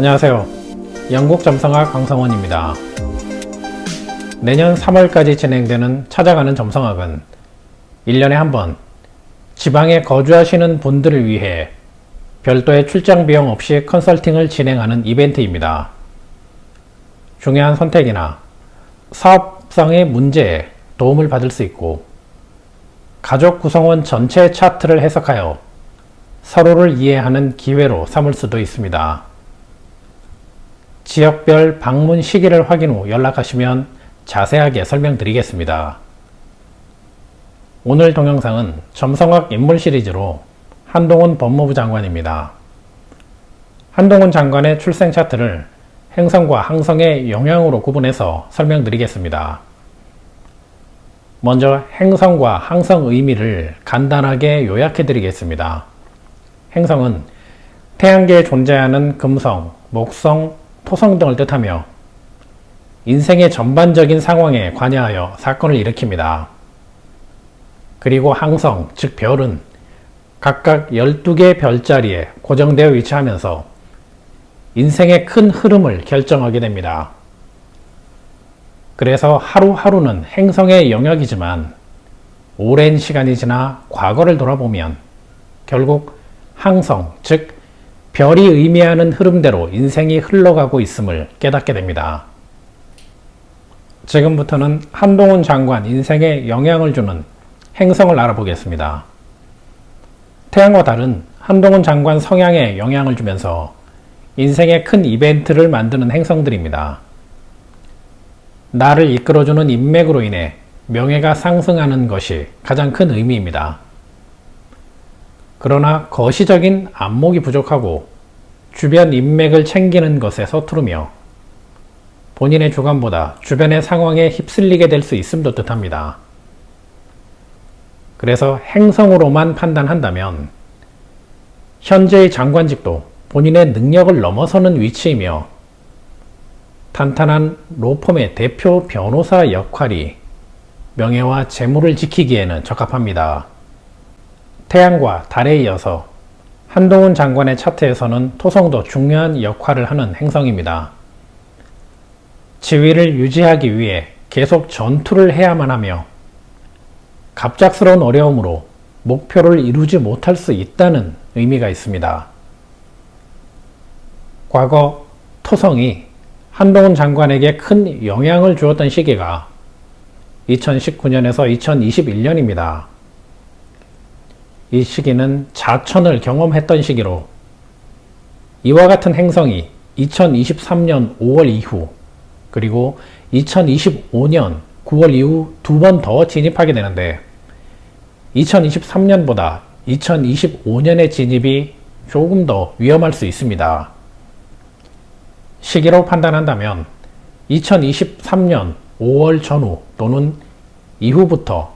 안녕하세요. 영국 점성학 강성원입니다. 내년 3월까지 진행되는 찾아가는 점성학은 1년에 한 번 지방에 거주하시는 분들을 위해 별도의 출장 비용 없이 컨설팅을 진행하는 이벤트입니다. 중요한 선택이나 사업상의 문제에 도움을 받을 수 있고 가족 구성원 전체 차트를 해석하여 서로를 이해하는 기회로 삼을 수도 있습니다. 지역별 방문 시기를 확인 후 연락하시면 자세하게 설명드리겠습니다. 오늘 동영상은 점성학 인물 시리즈로 한동훈 법무부 장관입니다. 한동훈 장관의 출생 차트를 행성과 항성의 영향으로 구분해서 설명드리겠습니다. 먼저 행성과 항성 의미를 간단하게 요약해드리겠습니다. 행성은 태양계에 존재하는 금성, 목성, 토성 등을 뜻하며 인생의 전반적인 상황에 관여하여 사건을 일으킵니다. 그리고 항성, 즉 별은 각각 12개의 별자리에 고정되어 위치하면서 인생의 큰 흐름을 결정하게 됩니다. 그래서 하루하루는 행성의 영역이지만 오랜 시간이 지나 과거를 돌아보면 결국 항성, 즉 별이 의미하는 흐름대로 인생이 흘러가고 있음을 깨닫게 됩니다. 지금부터는 한동훈 장관 인생에 영향을 주는 행성을 알아보겠습니다. 태양과 달은 한동훈 장관 성향에 영향을 주면서 인생의 큰 이벤트를 만드는 행성들입니다. 나를 이끌어주는 인맥으로 인해 명예가 상승하는 것이 가장 큰 의미입니다. 그러나 거시적인 안목이 부족하고 주변 인맥을 챙기는 것에 서투르며 본인의 주관보다 주변의 상황에 휩쓸리게 될 수 있음도 뜻합니다. 그래서 행성으로만 판단한다면 현재의 장관직도 본인의 능력을 넘어서는 위치이며 탄탄한 로펌의 대표 변호사 역할이 명예와 재물을 지키기에는 적합합니다. 태양과 달에 이어서 한동훈 장관의 차트에서는 토성도 중요한 역할을 하는 행성입니다. 지위를 유지하기 위해 계속 전투를 해야만 하며 갑작스러운 어려움으로 목표를 이루지 못할 수 있다는 의미가 있습니다. 과거 토성이 한동훈 장관에게 큰 영향을 주었던 시기가 2019년에서 2021년입니다. 이 시기는 자천을 경험했던 시기로 이와 같은 행성이 2023년 5월 이후 그리고 2025년 9월 이후 두 번 더 진입하게 되는데 2023년보다 2025년의 진입이 조금 더 위험할 수 있습니다. 시기로 판단한다면 2023년 5월 전후 또는 이후부터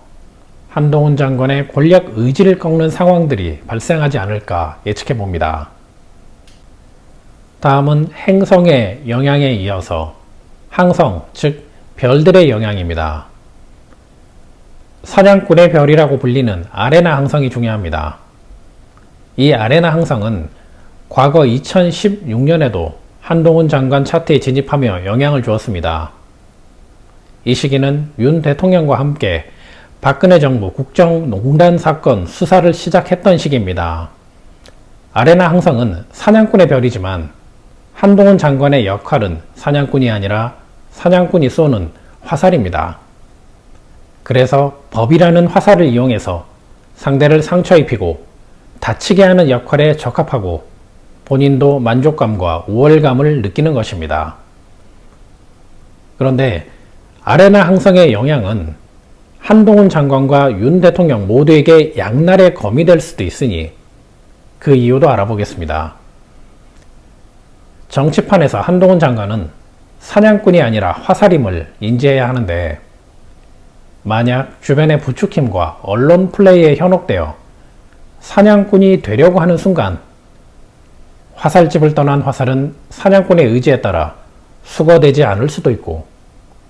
한동훈 장관의 권력 의지를 꺾는 상황들이 발생하지 않을까 예측해 봅니다. 다음은 행성의 영향에 이어서 항성, 즉 별들의 영향입니다. 사냥꾼의 별이라고 불리는 아레나 항성이 중요합니다. 이 아레나 항성은 과거 2016년에도 한동훈 장관 차트에 진입하며 영향을 주었습니다. 이 시기는 윤 대통령과 함께 박근혜 정부 국정농단 사건 수사를 시작했던 시기입니다. 아레나 항성은 사냥꾼의 별이지만 한동훈 장관의 역할은 사냥꾼이 아니라 사냥꾼이 쏘는 화살입니다. 그래서 법이라는 화살을 이용해서 상대를 상처 입히고 다치게 하는 역할에 적합하고 본인도 만족감과 우월감을 느끼는 것입니다. 그런데 아레나 항성의 영향은 한동훈 장관과 윤 대통령 모두에게 양날의 검이 될 수도 있으니 그 이유도 알아보겠습니다. 정치판에서 한동훈 장관은 사냥꾼이 아니라 화살임을 인지해야 하는데 만약 주변의 부추김과 언론 플레이에 현혹되어 사냥꾼이 되려고 하는 순간 화살집을 떠난 화살은 사냥꾼의 의지에 따라 수거되지 않을 수도 있고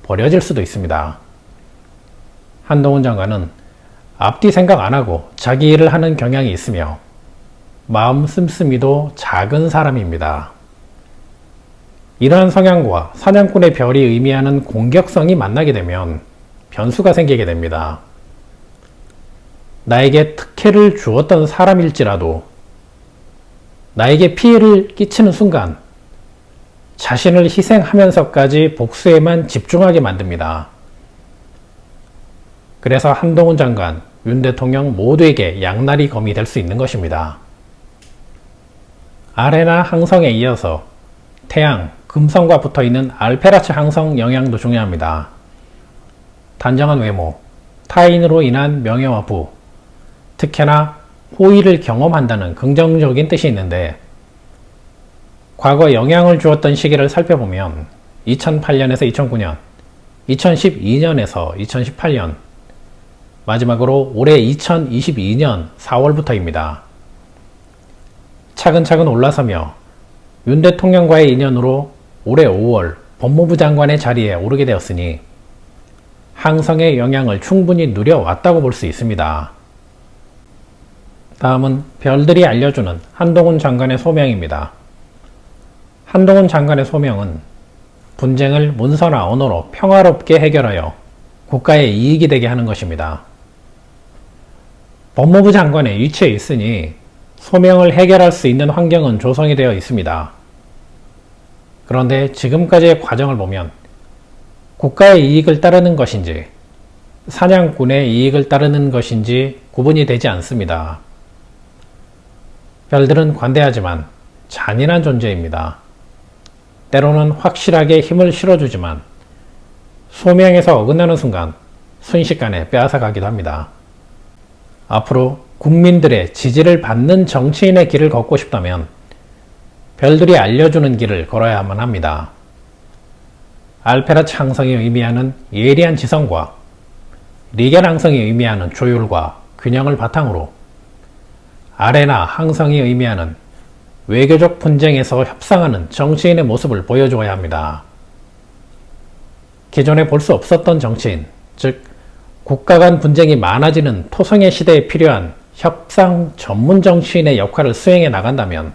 버려질 수도 있습니다. 한동훈 장관은 앞뒤 생각 안 하고 자기 일을 하는 경향이 있으며 마음 씀씀이도 작은 사람입니다. 이러한 성향과 사냥꾼의 별이 의미하는 공격성이 만나게 되면 변수가 생기게 됩니다. 나에게 특혜를 주었던 사람일지라도 나에게 피해를 끼치는 순간 자신을 희생하면서까지 복수에만 집중하게 만듭니다. 그래서 한동훈 장관, 윤 대통령 모두에게 양날이 검이 될 수 있는 것입니다. 아레나 항성에 이어서 태양, 금성과 붙어있는 알페라츠 항성 영향도 중요합니다. 단정한 외모, 타인으로 인한 명예와 부, 특혜나 호의를 경험한다는 긍정적인 뜻이 있는데 과거 영향을 주었던 시기를 살펴보면 2008년에서 2009년, 2012년에서 2018년, 마지막으로 올해 2022년 4월부터입니다. 차근차근 올라서며 윤 대통령과의 인연으로 올해 5월 법무부 장관의 자리에 오르게 되었으니 항성의 영향을 충분히 누려왔다고 볼 수 있습니다. 다음은 별들이 알려주는 한동훈 장관의 소명입니다. 한동훈 장관의 소명은 분쟁을 문서나 언어로 평화롭게 해결하여 국가의 이익이 되게 하는 것입니다. 법무부 장관의 위치에 있으니 소명을 해결할 수 있는 환경은 조성이 되어 있습니다. 그런데 지금까지의 과정을 보면 국가의 이익을 따르는 것인지 사냥꾼의 이익을 따르는 것인지 구분이 되지 않습니다. 별들은 관대하지만 잔인한 존재입니다. 때로는 확실하게 힘을 실어주지만 소명에서 어긋나는 순간 순식간에 빼앗아가기도 합니다. 앞으로 국민들의 지지를 받는 정치인의 길을 걷고 싶다면 별들이 알려주는 길을 걸어야만 합니다. 알페라츠 항성이 의미하는 예리한 지성과 리겔 항성이 의미하는 조율과 균형을 바탕으로 아레나 항성이 의미하는 외교적 분쟁에서 협상하는 정치인의 모습을 보여주어야 합니다. 기존에 볼 수 없었던 정치인, 즉 국가 간 분쟁이 많아지는 토성의 시대에 필요한 협상 전문 정치인의 역할을 수행해 나간다면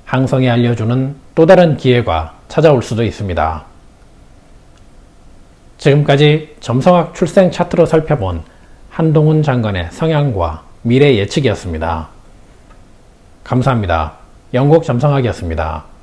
항성이 알려주는 또 다른 기회가 찾아올 수도 있습니다. 지금까지 점성학 출생 차트로 살펴본 한동훈 장관의 성향과 미래 예측이었습니다. 감사합니다. 영국 점성학이었습니다.